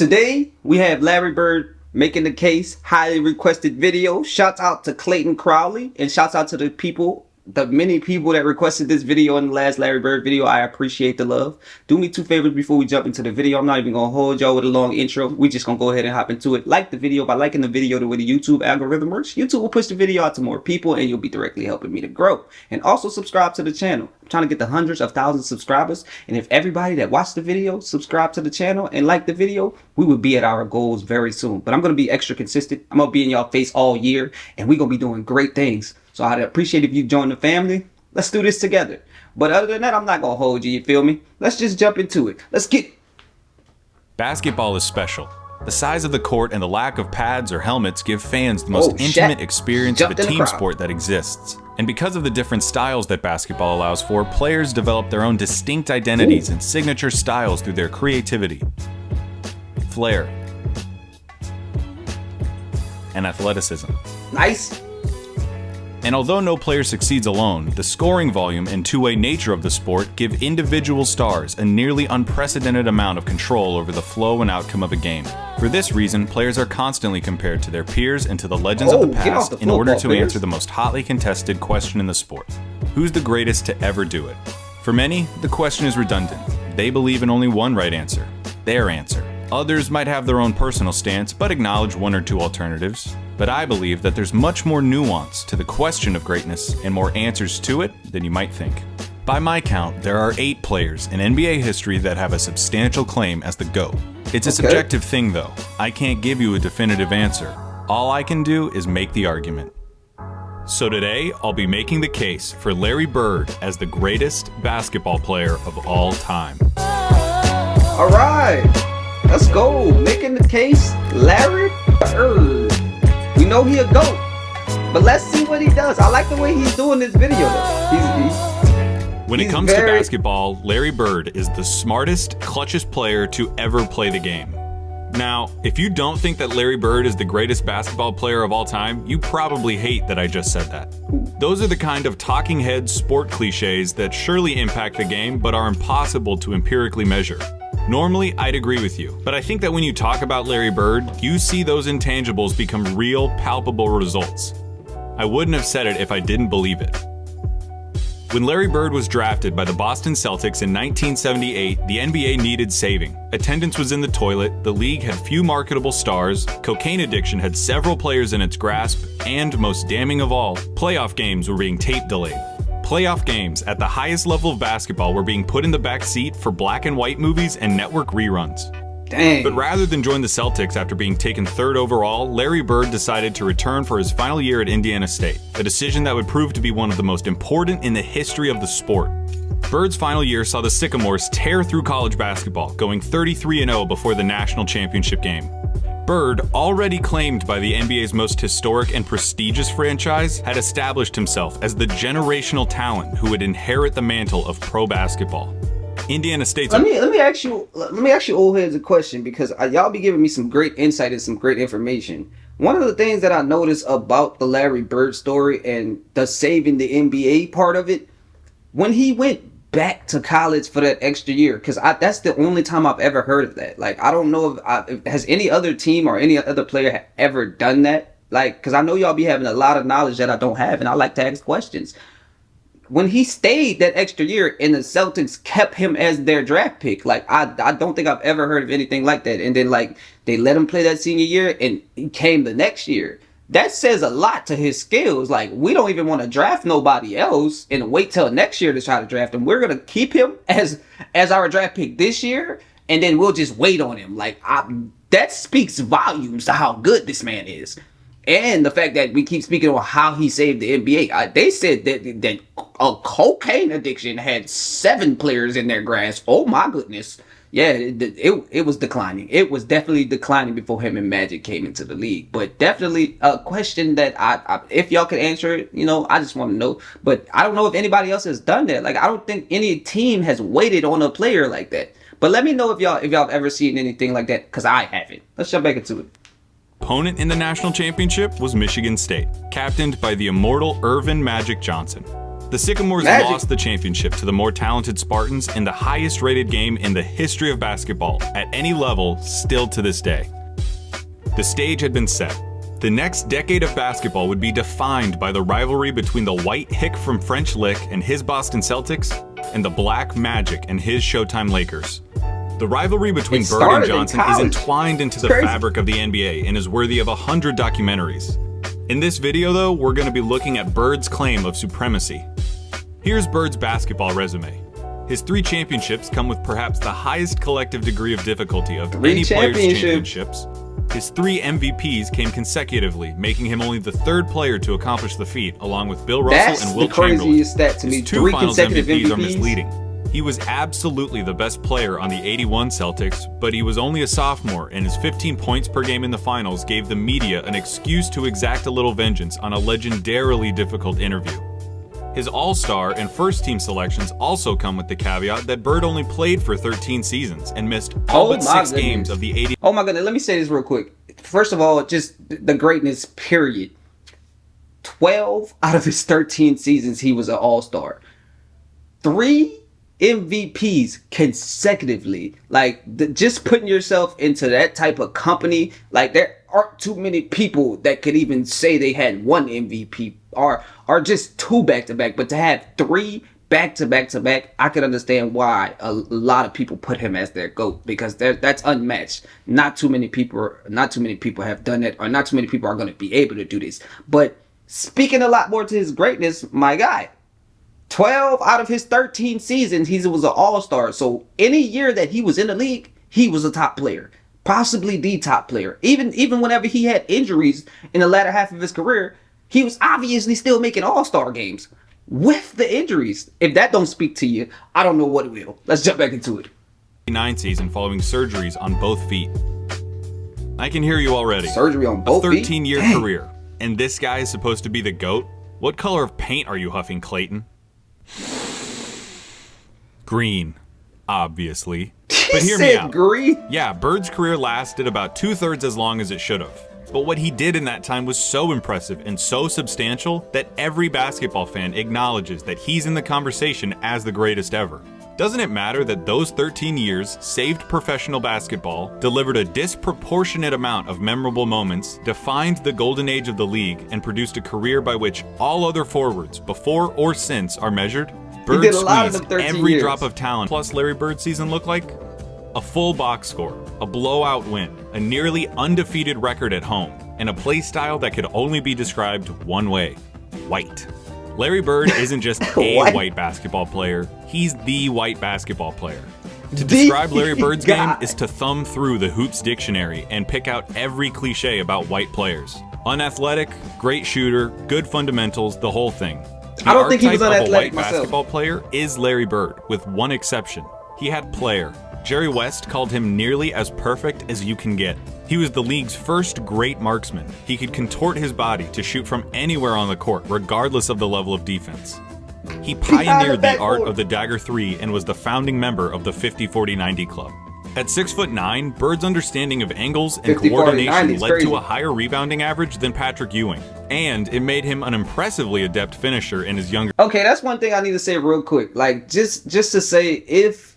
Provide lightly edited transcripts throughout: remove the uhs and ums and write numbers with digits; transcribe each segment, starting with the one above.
Today, we have Larry Bird making the case, highly requested video. Shouts out to Clayton Crowley and shouts out to the many people that requested this video in the last Larry Bird video. I appreciate the love. Do me two favors before we jump into the video. I'm not even going to hold y'all with a long intro. We just going to go ahead and hop into it. Like the video. By liking the video, the way the YouTube algorithm works, YouTube will push the video out to more people and you'll be directly helping me to grow. And also subscribe to the channel. I'm trying to get to hundreds of thousands of subscribers. And if everybody that watched the video subscribe to the channel and like the video, we would be at our goals very soon. But I'm going to be extra consistent. I'm going to be in y'all face all year and we're going to be doing great things. So I'd appreciate if you join the family. Let's do this together. But other than that, I'm not going to hold you feel me? Let's just jump into it. Let's get it. Basketball is special. The size of the court and the lack of pads or helmets give fans the most intimate experience of a team sport that exists. And because of the different styles that basketball allows for, players develop their own distinct identities and signature styles through their creativity, flair, and athleticism. Nice. And although no player succeeds alone, the scoring volume and two-way nature of the sport give individual stars a nearly unprecedented amount of control over the flow and outcome of a game. For this reason, players are constantly compared to their peers and to the legends of the past in order to answer the most hotly contested question in the sport. Who's the greatest to ever do it? For many, the question is redundant. They believe in only one right answer, their answer. Others might have their own personal stance, but acknowledge one or two alternatives. But I believe that there's much more nuance to the question of greatness and more answers to it than you might think. By my count, there are 8 players in NBA history that have a substantial claim as the GOAT. It's a subjective thing though. I can't give you a definitive answer. All I can do is make the argument. So today, I'll be making the case for Larry Bird as the greatest basketball player of all time. All right. Let's go. Making the case, Larry Bird. We know he a GOAT, but let's see what he does. I like the way he's doing this video though. When it comes to basketball, Larry Bird is the smartest, clutchest player to ever play the game. Now, if you don't think that Larry Bird is the greatest basketball player of all time, you probably hate that I just said that. Those are the kind of talking head sport cliches that surely impact the game but are impossible to empirically measure. Normally, I'd agree with you, but I think that when you talk about Larry Bird, you see those intangibles become real, palpable results. I wouldn't have said it if I didn't believe it. When Larry Bird was drafted by the Boston Celtics in 1978, the NBA needed saving. Attendance was in the toilet, the league had few marketable stars, cocaine addiction had several players in its grasp, and most damning of all, playoff games were being tape delayed. Playoff games at the highest level of basketball were being put in the back seat for black and white movies and network reruns. Dang. But rather than join the Celtics after being taken 3rd overall, Larry Bird decided to return for his final year at Indiana State, a decision that would prove to be one of the most important in the history of the sport. Bird's final year saw the Sycamores tear through college basketball, going 33-0 before the national championship game. Bird, already claimed by the NBA's most historic and prestigious franchise, had established himself as the generational talent who would inherit the mantle of pro basketball. Indiana State's... Let me ask you old heads a question, because y'all be giving me some great insight and some great information. One of the things that I noticed about the Larry Bird story and the saving the NBA part of it, when he went back to college for that extra year, because that's the only time I've ever heard of that. Like, I don't know if has any other team or any other player ever done that. Like, because I know y'all be having a lot of knowledge that I don't have, and I like to ask questions. When he stayed that extra year and the Celtics kept him as their draft pick, like, I don't think I've ever heard of anything like that. And then, like, they let him play that senior year and he came the next year. That says a lot to his skills. Like, we don't even want to draft nobody else and wait till next year to try to draft him. We're going to keep him as our draft pick this year, and then we'll just wait on him. Like, that speaks volumes to how good this man is. And the fact that we keep speaking on how he saved the NBA. They said that a cocaine addiction had 7 players in their grasp. Oh, my goodness. Yeah, it was declining. It was definitely declining before him and Magic came into the league. But definitely a question that I if y'all could answer it, I just want to know. But I don't know if anybody else has done that. Like, I don't think any team has waited on a player like that. But let me know if y'all have ever seen anything like that, because I haven't. Let's jump back into it. Opponent in the national championship was Michigan State, captained by the immortal Irvin Magic Johnson. The Sycamores Magic. lost the championship to the more talented Spartans in the highest rated game in the history of basketball at any level still to this day. The stage had been set. The next decade of basketball would be defined by the rivalry between the White Hick from French Lick and his Boston Celtics and the Black Magic and his Showtime Lakers. The rivalry between Bird and Johnson is entwined into the fabric of the NBA and is worthy of 100 documentaries. In this video, though, we're going to be looking at Bird's claim of supremacy. Here's Bird's basketball resume. His 3 championships come with perhaps the highest collective degree of difficulty of any player's championships. His 3 MVPs came consecutively, making him only the 3rd player to accomplish the feat, along with Bill Russell and Wilt Chamberlain. Stat to me. His 2 Finals MVPs are misleading. He was absolutely the best player on the '81 Celtics, but he was only a sophomore, and his 15 points per game in the finals gave the media an excuse to exact a little vengeance on a legendarily difficult interview. His All-Star and first-team selections also come with the caveat that Bird only played for 13 seasons and missed all but 6 games of the 80. Oh my goodness, let me say this real quick. First of all, just the greatness, period. 12 out of his 13 seasons, he was an All-Star. 3 MVPs consecutively. Like, just putting yourself into that type of company, like, there aren't too many people that could even say they had 1 MVP or just 2 back-to-back, but to have 3 back-to-back, I could understand why a lot of people put him as their GOAT, because that's unmatched. Not too many people have done it, or not too many people are going to be able to do this. But speaking a lot more to his greatness, my guy, 12 out of his 13 seasons, he was an All-Star. So any year that he was in the league, he was a top player, possibly the top player. Even whenever he had injuries in the latter half of his career, he was obviously still making All-Star games with the injuries. If that don't speak to you, I don't know what will. Let's jump back into it. 9 season following surgeries on both feet. I can hear you already. Surgery on both feet? 13-year career. And this guy is supposed to be the GOAT? What color of paint are you huffing, Clayton? Green, obviously. But hear me out. Green? Yeah, Bird's career lasted about 2/3 as long as it should have. But what he did in that time was so impressive and so substantial that every basketball fan acknowledges that he's in the conversation as the greatest ever. Doesn't it matter that those 13 years saved professional basketball, delivered a disproportionate amount of memorable moments, defined the golden age of the league, and produced a career by which all other forwards, before or since, are measured? Bird squeezed every drop of talent. Plus Larry Bird's season looked like a full box score, a blowout win, a nearly undefeated record at home, and a play style that could only be described one way: white. Larry Bird isn't just a white basketball player, he's the white basketball player. To describe Larry Bird's game is to thumb through the Hoops dictionary and pick out every cliche about white players. Unathletic, great shooter, good fundamentals, the whole thing. I don't think he was unathletic a white myself. Basketball player is Larry Bird, with one exception. He had player. Jerry West called him nearly as perfect as you can get. He was the league's first great marksman. He could contort his body to shoot from anywhere on the court, regardless of the level of defense. He pioneered the art of the dagger 3 and was the founding member of the 50-40-90 club. At 6'9", Bird's understanding of angles and coordination led to a higher rebounding average than Patrick Ewing, and it made him an impressively adept finisher in his younger. Okay, that's one thing I need to say real quick. Like, just to say, if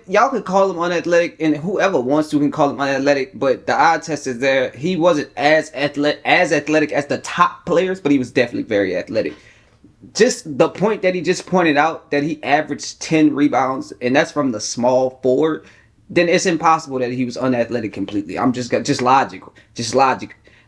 y'all could call him unathletic, and whoever wants to can call him unathletic, but the eye test is there. He wasn't as athletic as the top players, but he was definitely very athletic. Just the point that he just pointed out, that he averaged 10 rebounds, and that's from the small forward, then it's impossible that he was unathletic completely. I'm just logical.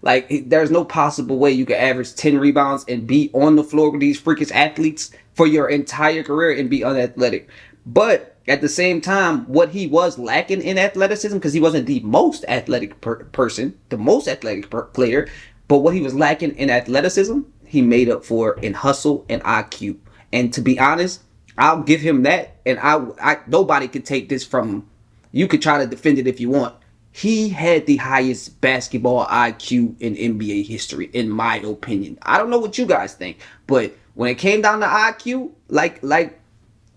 Like, there's no possible way you could average 10 rebounds and be on the floor with these freakish athletes for your entire career and be unathletic. But at the same time, what he was lacking in athleticism, because he wasn't the most athletic person, the most athletic player, but what he was lacking in athleticism, he made up for in hustle and IQ. And to be honest, I'll give him that. And I nobody could take this from him. You could try to defend it if you want. He had the highest basketball IQ in NBA history, in my opinion. I don't know what you guys think, but when it came down to IQ, like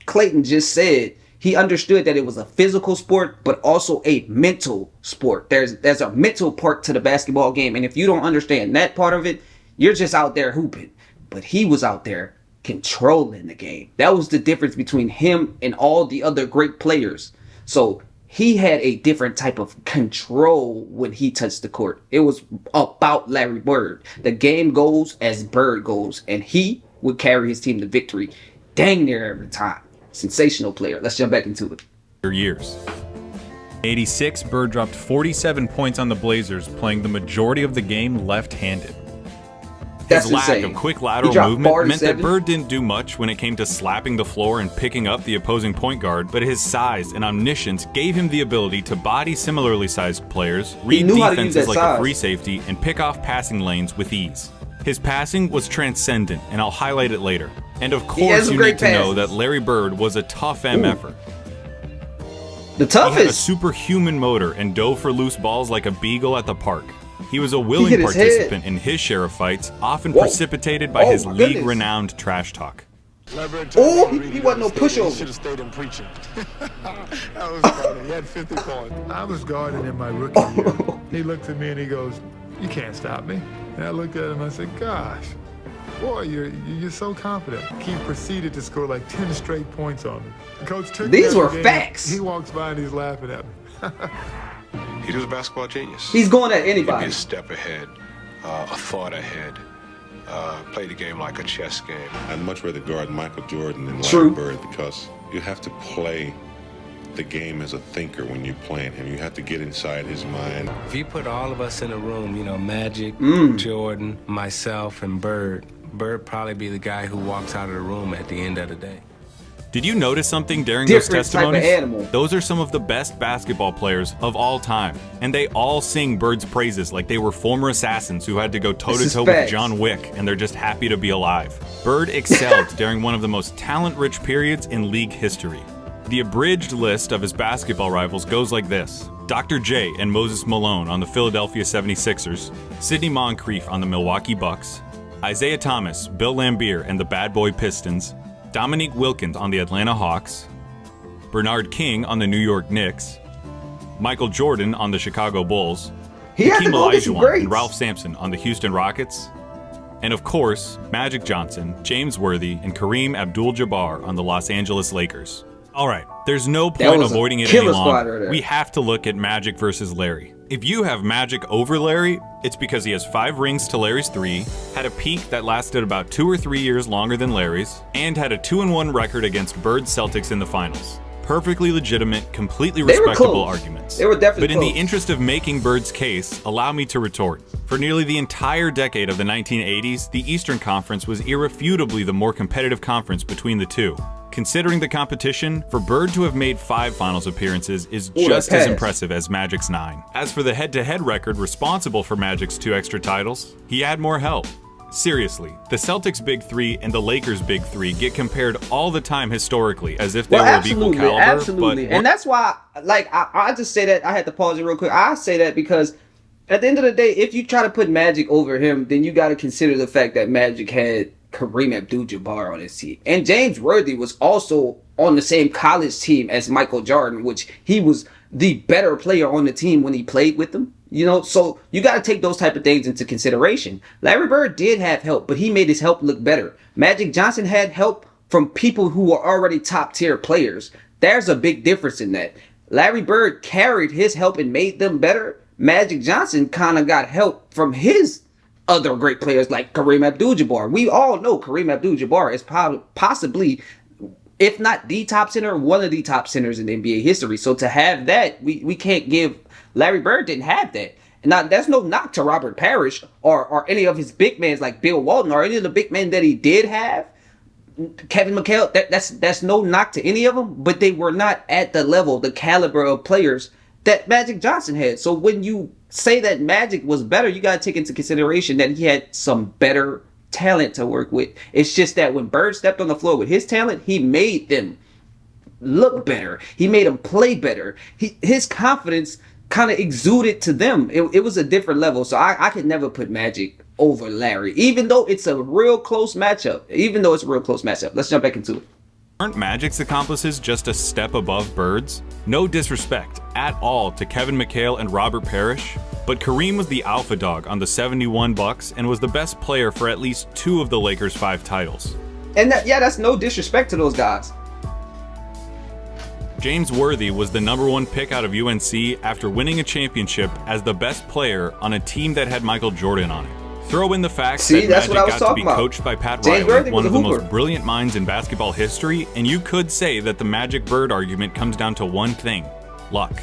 Clayton just said, he understood that it was a physical sport, but also a mental sport. There's a mental part to the basketball game, and if you don't understand that part of it, you're just out there hooping. But he was out there controlling the game. That was the difference between him and all the other great players. So he had a different type of control when he touched the court. It was about Larry Bird. The game goes as Bird goes, and he would carry his team to victory dang near every time. Sensational player. Let's jump back into it. Years. 86, Bird dropped 47 points on the Blazers, playing the majority of the game left-handed. That's His lack insane. of quick lateral movement meant that Bird didn't do much when it came to slapping the floor and picking up the opposing point guard, but his size and omniscience gave him the ability to body similarly sized players, read defenses like a free safety, and pick off passing lanes with ease. His passing was transcendent, and I'll highlight it later. And of course, you need to know that Larry Bird was a tough MFer. The toughest. He had a superhuman motor and dove for loose balls like a beagle at the park. He was a willing participant in his share of fights, often precipitated by his league-renowned trash talk. Oh, he wasn't no pushover. Should have stayed in preaching. That was funny. He had 50 points. I was guarding in my rookie year. He looked at me and he goes, "You can't stop me." And I looked at him and I said, "Gosh, boy, you're so confident." He proceeded to score like 10 straight points on me. The coach took These were facts. He walks by and he's laughing at me. He was a basketball genius. He's going at He'd anybody. be a step ahead, a thought ahead, play the game like a chess game. I'd much rather guard Michael Jordan than True. Larry Bird because you have to play the game as a thinker when you're playing him. You have to get inside his mind. If you put all of us in a room, you know, Magic, Jordan, myself, and Bird probably be the guy who walks out of the room at the end of the day. Did you notice something during Different those testimonies? type of animal. Those are some of the best basketball players of all time, and they all sing Bird's praises like they were former assassins who had to go toe-to-toe with John Wick, and they're just happy to be alive. Bird excelled during one of the most talent-rich periods in league history. The abridged list of his basketball rivals goes like this: Dr. J and Moses Malone on the Philadelphia 76ers, Sidney Moncrief on the Milwaukee Bucks, Isaiah Thomas, Bill Laimbeer and the Bad Boy Pistons, Dominique Wilkins on the Atlanta Hawks, Bernard King on the New York Knicks, Michael Jordan on the Chicago Bulls, Hakeem Olajuwon and Ralph Sampson on the Houston Rockets, and of course, Magic Johnson, James Worthy, and Kareem Abdul-Jabbar on the Los Angeles Lakers. Alright, there's no point avoiding it any longer. We have to look at Magic versus Larry. If you have Magic over Larry, it's because he has 5 rings to Larry's 3, had a peak that lasted about 2 or 3 years longer than Larry's, and had a 2-1 record against Bird's Celtics in the finals. Perfectly legitimate, completely respectable arguments. They were definitely But in the interest of making Bird's case, allow me to retort. For nearly the entire decade of the 1980s, the Eastern Conference was irrefutably the more competitive conference between the two. Considering the competition, for Bird to have made 5 finals appearances is just as impressive as Magic's 9. As for the head-to-head record responsible for Magic's 2 extra titles, he had more help. Seriously, the Celtics' Big 3 and the Lakers' Big 3 get compared all the time historically as if they were of equal caliber. Absolutely, and that's why, like, I just say that, I had to pause it real quick. I say that because at the end of the day, if you try to put Magic over him, then you got to consider the fact that Magic had Kareem Abdul-Jabbar on his team. And James Worthy was also on the same college team as Michael Jordan, which he was the better player on the team when he played with them. You know, so you got to take those type of things into consideration. Larry Bird did have help, but he made his help look better. Magic Johnson had help from people who were already top tier players. There's a big difference in that. Larry Bird carried his help and made them better. Magic Johnson kind of got help from his other great players like Kareem Abdul-Jabbar. We all know Kareem Abdul-Jabbar is possibly, if not the top center, one of the top centers in NBA history. So to have that, we can't give. Larry Bird didn't have that. Now, that's no knock to Robert Parrish or any of his big men like Bill Walton or any of the big men that he did have. Kevin McHale, that's no knock to any of them, but they were not at the level, the caliber of players that Magic Johnson had. So when you say that Magic was better, you got to take into consideration that he had some better talent to work with. It's just that when Bird stepped on the floor with his talent, he made them look better. He made them play better. His confidence kind of exuded to them. It was a different level. So I could never put Magic over Larry, even though it's a real close matchup. Let's jump back into it. Aren't Magic's accomplices just a step above Bird's? No disrespect at all to Kevin McHale and Robert Parrish, but Kareem was the alpha dog on the 71 Bucks and was the best player for at least 2 of the Lakers' 5 titles. And that's no disrespect to those guys. James Worthy was the #1 pick out of UNC after winning a championship as the best player on a team that had Michael Jordan on it. Throw in the fact that that's Magic what I was got to talking be about. coached by Pat James Riley, Worthy one was of a the hooper. most brilliant minds in basketball history, and you could say that the Magic Bird argument comes down to one thing: luck.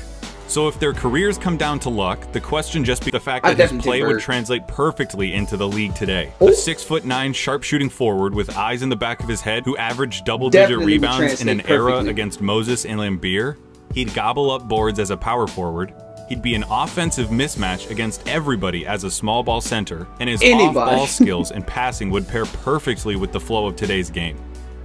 So if their careers come down to luck, the question just be the fact that his play would translate perfectly into the league today. A 6'9" sharpshooting forward with eyes in the back of his head who averaged double-digit rebounds in an era against Moses and Lambeer. He'd gobble up boards as a power forward. He'd be an offensive mismatch against everybody as a small ball center, and his off-ball skills and passing would pair perfectly with the flow of today's game.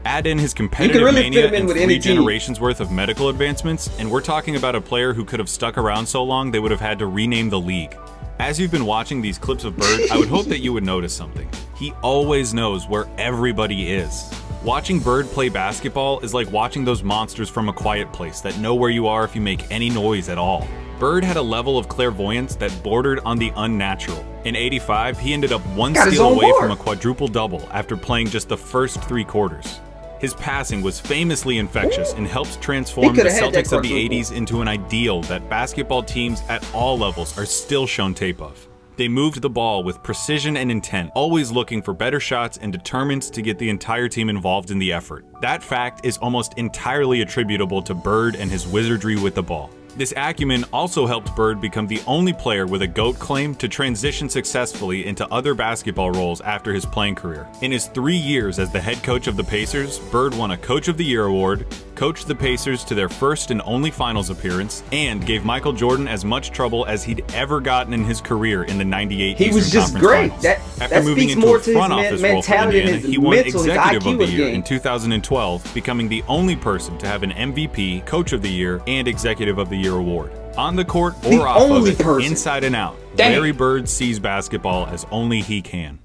Add in his competitive mania and 3 generations worth of medical advancements, and we're talking about a player who could have stuck around so long they would have had to rename the league. As you've been watching these clips of Bird, I would hope that you would notice something. He always knows where everybody is. Watching Bird play basketball is like watching those monsters from A Quiet Place that know where you are if you make any noise at all. Bird had a level of clairvoyance that bordered on the unnatural. In '85, he ended up one steal away from a quadruple-double after playing just the first 3 quarters. His passing was famously infectious and helped transform the Celtics of the '80s into an ideal that basketball teams at all levels are still shown tape of. They moved the ball with precision and intent, always looking for better shots and determined to get the entire team involved in the effort. That fact is almost entirely attributable to Bird and his wizardry with the ball. This acumen also helped Bird become the only player with a GOAT claim to transition successfully into other basketball roles after his playing career. In his 3 years as the head coach of the Pacers, Bird won a Coach of the Year award, coached the Pacers to their first and only finals appearance, and gave Michael Jordan as much trouble as he'd ever gotten in his career in the '98 He was just great. After moving into a front office role for Indiana, he won Executive of the Year in 2012, becoming the only person to have an MVP, Coach of the Year, and Executive of the Year award. On the court or off of it, inside and out, Larry Bird sees basketball as only he can.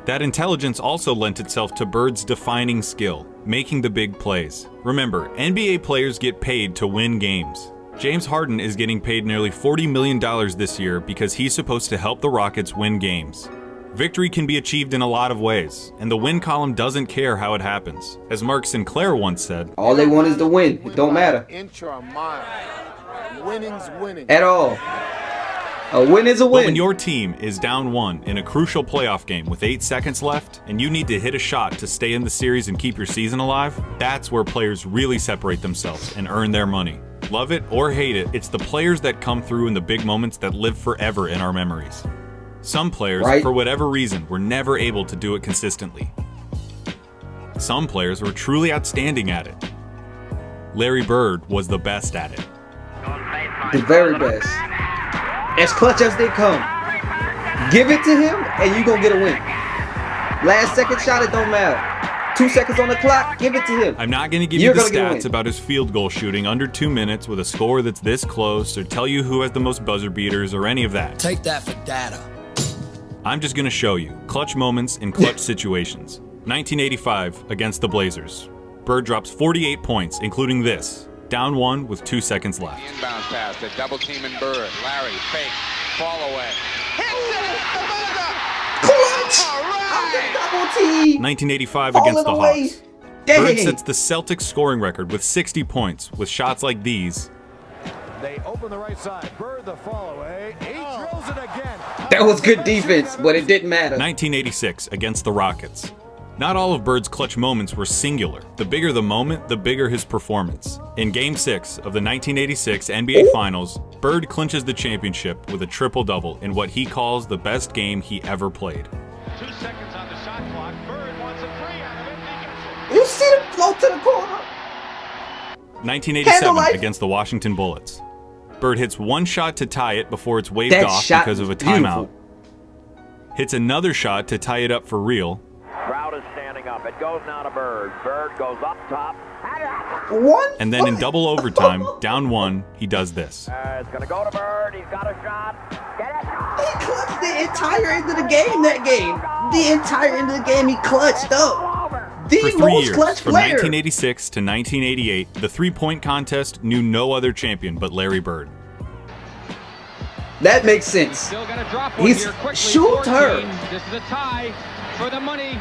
That intelligence also lent itself to Bird's defining skill, making the big plays. Remember, NBA players get paid to win games. James Harden is getting paid nearly $40 million this year because he's supposed to help the Rockets win games. Victory can be achieved in a lot of ways, and the win column doesn't care how it happens. As Mark Sinclair once said, all they want is to win. It don't matter. Inch or mile. Winning's winning. At all. A win is a win. But when your team is down 1 in a crucial playoff game with 8 seconds left, and you need to hit a shot to stay in the series and keep your season alive, that's where players really separate themselves and earn their money. Love it or hate it, it's the players that come through in the big moments that live forever in our memories. Some players, for whatever reason, were never able to do it consistently. Some players were truly outstanding at it. Larry Bird was the best at it. The very best. As clutch as they come. Give it to him and you're going to get a win. Last second shot, it don't matter. 2 seconds on the clock, give it to him. I'm not going to give you the stats about his field goal shooting under 2 minutes with a score that's this close or tell you who has the most buzzer beaters or any of that. Take that for data. I'm just going to show you clutch moments in clutch situations. 1985 against the Blazers. Bird drops 48 points, including this. Down 1 with 2 seconds left. Inbound pass to double team and Bird. Larry, fake, fall away. Hits it! Clutch! All right! Double team! 1985 against the Hawks. Bird sets the Celtics scoring record with 60 points with shots like these. They open the right side. Bird the fall away. He drills it again. That was good defense, but it didn't matter. 1986 against the Rockets. Not all of Bird's clutch moments were singular. The bigger the moment, the bigger his performance. In Game 6 of the 1986 NBA Finals, Bird clinches the championship with a triple-double in what he calls the best game he ever played. 2 seconds on the shot clock. Bird wants a 3 out of it. You see him float to the corner? 1987 against the Washington Bullets. Bird hits one shot to tie it before it's waved off because of a timeout. Hits another shot to tie it up for real. Crowd is standing up. It goes now to Bird. Bird goes up top. And then in double overtime, down 1, he does this. It's going to go to Bird. He's got a shot. Get it. He clutched the entire end of the game that game. The entire end of the game he clutched up. The For 3 most years, clutch from player. 1986 to 1988, the three-point contest knew no other champion but Larry Bird. That makes sense. Still got to drop one He's here quickly. shoot her. 14. This is a tie for the money.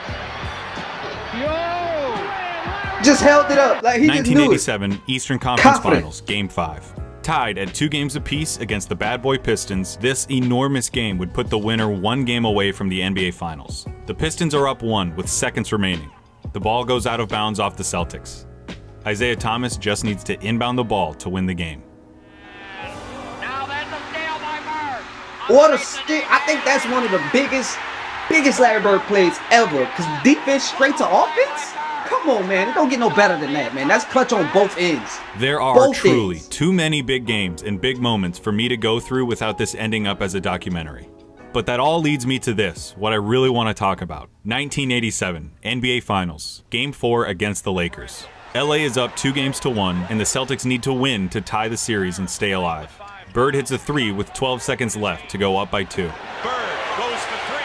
Just held it up like he just knew it. 1987 Eastern Conference Confident. Finals, Game 5. Tied at 2 games apiece against the Bad Boy Pistons, this enormous game would put the winner 1 game away from the NBA Finals. The Pistons are up 1 with seconds remaining. The ball goes out of bounds off the Celtics. Isaiah Thomas just needs to inbound the ball to win the game. What a stick. I think that's one of the biggest Larry Bird plays ever. Because defense straight to offense? Come on, man. It don't get no better than that, man. That's clutch on both ends. There are Both truly ends. too many big games and big moments for me to go through without this ending up as a documentary. But that all leads me to this, what I really want to talk about. 1987 NBA Finals, Game 4 against the Lakers. LA is up 2-1, and the Celtics need to win to tie the series and stay alive. Bird hits a 3 with 12 seconds left to go up by 2. Bird goes for 3.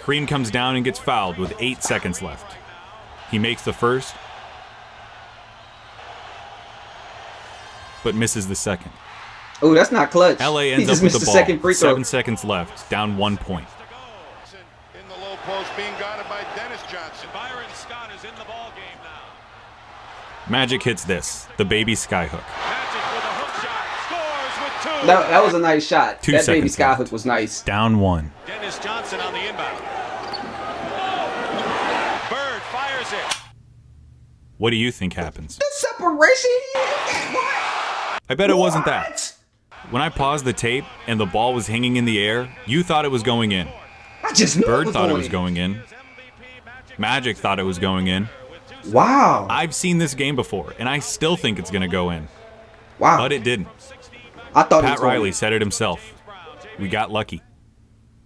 Kareem comes down and gets fouled with 8 seconds left. He makes the first, but misses the second. Oh, that's not clutch. LA He ends just up with missed the the ball. second free throw. 7 seconds left, down 1 point. In the low post, being guarded by Dennis Johnson. Byron Scott is in the ball game now. Magic hits this, the baby skyhook. Magic with a hook shot. Scores with 2. That was a nice shot. 2 That baby seconds left. skyhook was nice. Down 1. Dennis Johnson on the inbound. Bird fires it. What do you think happens? The separation. What? I bet it wasn't that. When I paused the tape and the ball was hanging in the air, you thought it was going in. I just knew Bird it was thought it going was in. going in. Magic thought it was going in. Wow. I've seen this game before, and I still think it's going to go in. Wow. But it didn't. I thought it Pat was going Riley in. said it himself. We got lucky.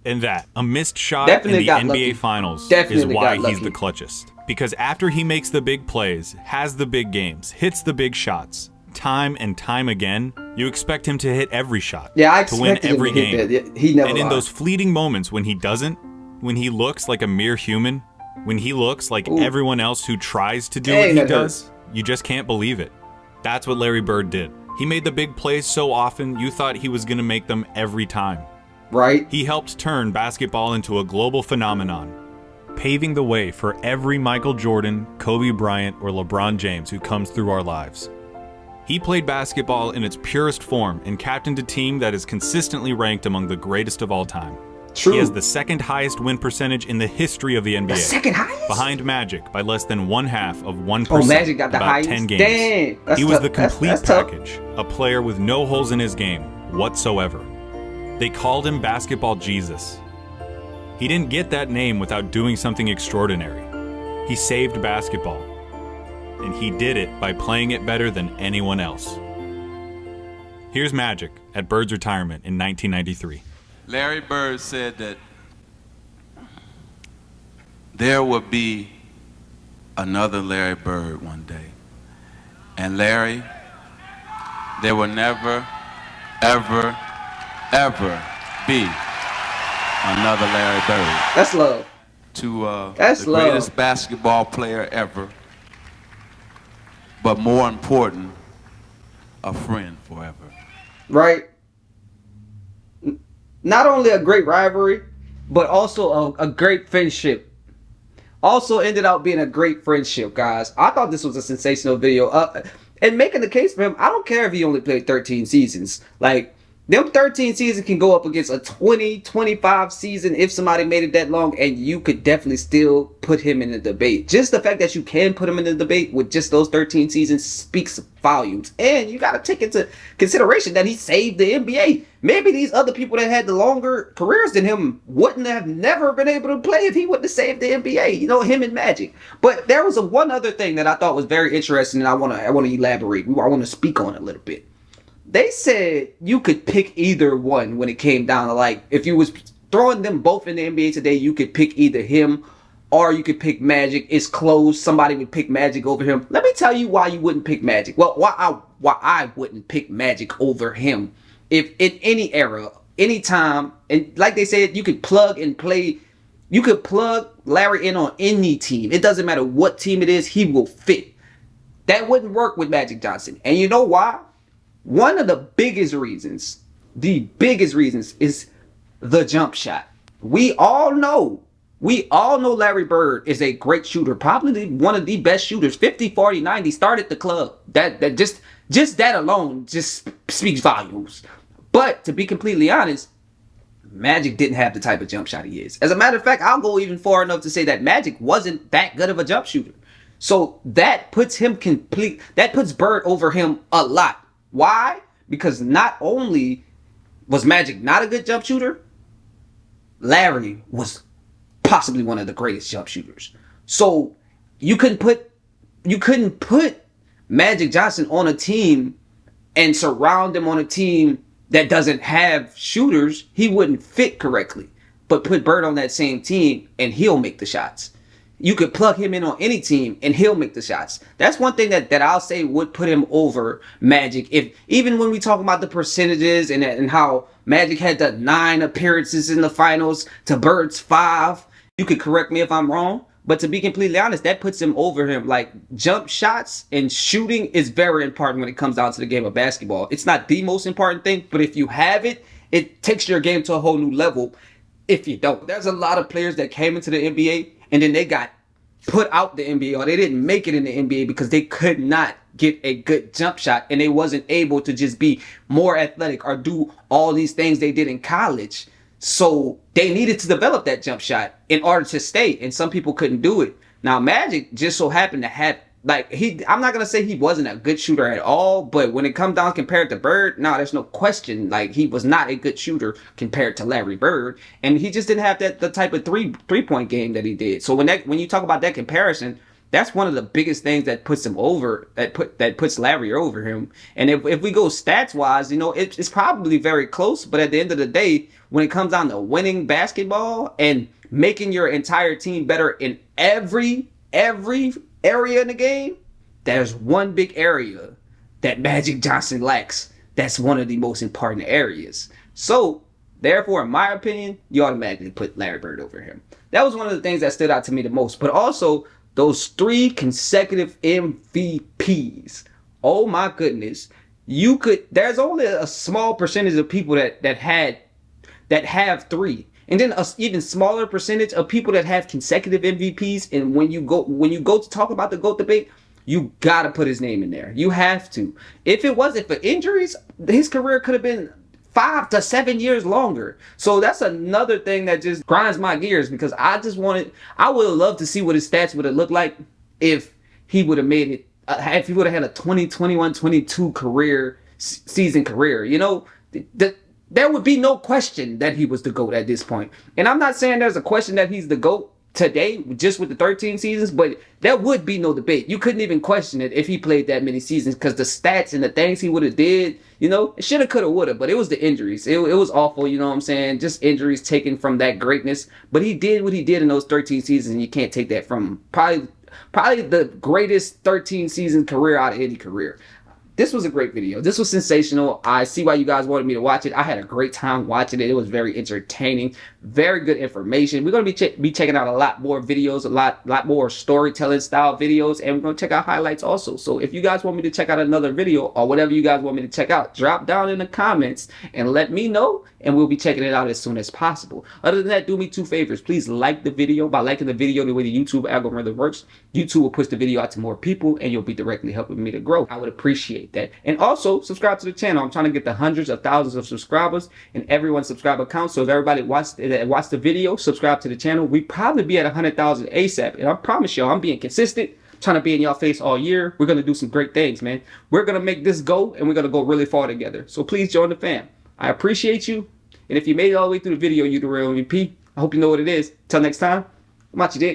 And that, a missed shot Definitely in the got NBA lucky. Finals Definitely is why got he's the lucky. clutchest. Because after he makes the big plays, has the big games, hits the big shots, time and time again, you expect him to hit every shot. Yeah, I to win expected him every to hit game. that. He never And in lied. those fleeting moments when he doesn't, when he looks like a mere human, when he looks like everyone else who tries to do Dang, what he that does, you just can't believe it. That's what Larry Bird did. He made the big plays so often you thought he was going to make them every time. Right? He helped turn basketball into a global phenomenon, paving the way for every Michael Jordan, Kobe Bryant, or LeBron James who comes through our lives. He played basketball in its purest form and captained a team that is consistently ranked among the greatest of all time. True. He has the second highest win percentage in the history of the NBA. The second highest? Behind Magic by less than 1/2 of 1%. Oh, Magic got the about highest? 10 games. Dang, that's He was tough. the complete That's tough. package, a player with no holes in his game whatsoever. They called him Basketball Jesus. He didn't get that name without doing something extraordinary. He saved basketball. And he did it by playing it better than anyone else. Here's Magic at Bird's retirement in 1993. Larry Bird said that there would be another Larry Bird one day. And Larry, there will never, ever, ever be another Larry Bird. That's love. To That's the love. greatest basketball player ever, but more important, a friend forever. Right? Not only a great rivalry, but also a great friendship. Also ended up being a great friendship, guys. I thought this was a sensational video. And making the case for him, I don't care if he only played 13 seasons. Like, them 13 seasons can go up against a 20, 25 season if somebody made it that long, and you could definitely still put him in the debate. Just the fact that you can put him in the debate with just those 13 seasons speaks volumes. And you got to take into consideration that he saved the NBA. Maybe these other people that had the longer careers than him wouldn't have never been able to play if he wouldn't have saved the NBA. You know, him and Magic. But there was one other thing that I thought was very interesting, and I want to elaborate. I want to speak on it a little bit. They said you could pick either one when it came down to, like, if you was throwing them both in the NBA today, you could pick either him or you could pick Magic. It's close. Somebody would pick Magic over him. Let me tell you why you wouldn't pick Magic. Well, why I wouldn't pick Magic over him. If in any era, any time, and like they said, you could plug and play. You could plug Larry in on any team. It doesn't matter what team it is, he will fit. That wouldn't work with Magic Johnson. And you know why? One of the biggest reasons is the jump shot. We all know Larry Bird is a great shooter, probably one of the best shooters. 50, 40, 90 started the club. That just that alone just speaks volumes. But to be completely honest, Magic didn't have the type of jump shot he is. As a matter of fact, I'll go even far enough to say that Magic wasn't that good of a jump shooter. So that puts Bird over him a lot. Why? Because not only was Magic not a good jump shooter, Larry was possibly one of the greatest jump shooters. So you couldn't put Magic Johnson on a team and surround him on a team that doesn't have shooters. He wouldn't fit correctly. But put Bird on that same team and he'll make the shots. You could plug him in on any team and he'll make the shots. That's one thing that I'll say would put him over Magic. If even when we talk about the percentages and how Magic had the 9 appearances in the finals to Bird's 5, you could correct me if I'm wrong. But to be completely honest, that puts him over him. Like, jump shots and shooting is very important when it comes down to the game of basketball. It's not the most important thing, but if you have it, it takes your game to a whole new level. If you don't, there's a lot of players that came into the NBA and then they got put out the NBA, or they didn't make it in the NBA because they could not get a good jump shot and they wasn't able to just be more athletic or do all these things they did in college. So they needed to develop that jump shot in order to stay, and some people couldn't do it. Now Magic just so happened to have, like, I'm not gonna say he wasn't a good shooter at all, but when it comes down compared to Bird, no, there's no question. Like, he was not a good shooter compared to Larry Bird, and he just didn't have the type of three-point game that he did. So when you talk about that comparison, that's one of the biggest things that puts him over, that puts Larry over him. And if we go stats wise, you know, it's probably very close, but at the end of the day, when it comes down to winning basketball and making your entire team better in every area in the game, there's one big area that Magic Johnson lacks. That's one of the most important areas. So therefore, in my opinion, you automatically put Larry Bird over him. That was one of the things that stood out to me the most. But also, those 3 consecutive MVPs. Oh my goodness. There's only a small percentage of people that have 3. And then an even smaller percentage of people that have consecutive MVPs. And when you go to talk about the GOAT debate, you gotta put his name in there. You have to. If it wasn't for injuries, his career could have been 5 to 7 years longer. So that's another thing that just grinds my gears, because I would have loved to see what his stats would have looked like if he would have made it, if he would have had a 20, 21, 22 season career. You know, there would be no question that he was the GOAT at this point. And I'm not saying there's a question that he's the GOAT today just with the 13 seasons, but there would be no debate. You couldn't even question it if he played that many seasons, because the stats and the things he would have did, you know, it shoulda, coulda, woulda, but it was the injuries. It was awful, you know what I'm saying? Just injuries taken from that greatness. But he did what he did in those 13 seasons, and you can't take that from him. Probably the greatest 13 season career out of any career. This was a great video. This was sensational. I see why you guys wanted me to watch it. I had a great time watching it. It was very entertaining, very good information. We're going to be checking out a lot more videos, a lot more storytelling style videos, and we're going to check out highlights also. So if you guys want me to check out another video or whatever you guys want me to check out, drop down in the comments and let me know, and we'll be checking it out as soon as possible. Other than that, do me 2 favors. Please like the video. By liking the video, the way the YouTube algorithm works, YouTube will push the video out to more people, and you'll be directly helping me to grow. I would appreciate that. And also, subscribe to the channel. I'm trying to get the hundreds of thousands of subscribers, and everyone's subscriber count. So if everybody watch the video, subscribe to the channel, we probably be at 100,000 ASAP. And I promise y'all, I'm being consistent, trying to be in y'all face all year. We're going to do some great things, man. We're going to make this go, and we're going to go really far together. So please join the fam. I appreciate you. And if you made it all the way through the video, you're the real MVP. I hope you know what it is. Till next time, I'm out your dick.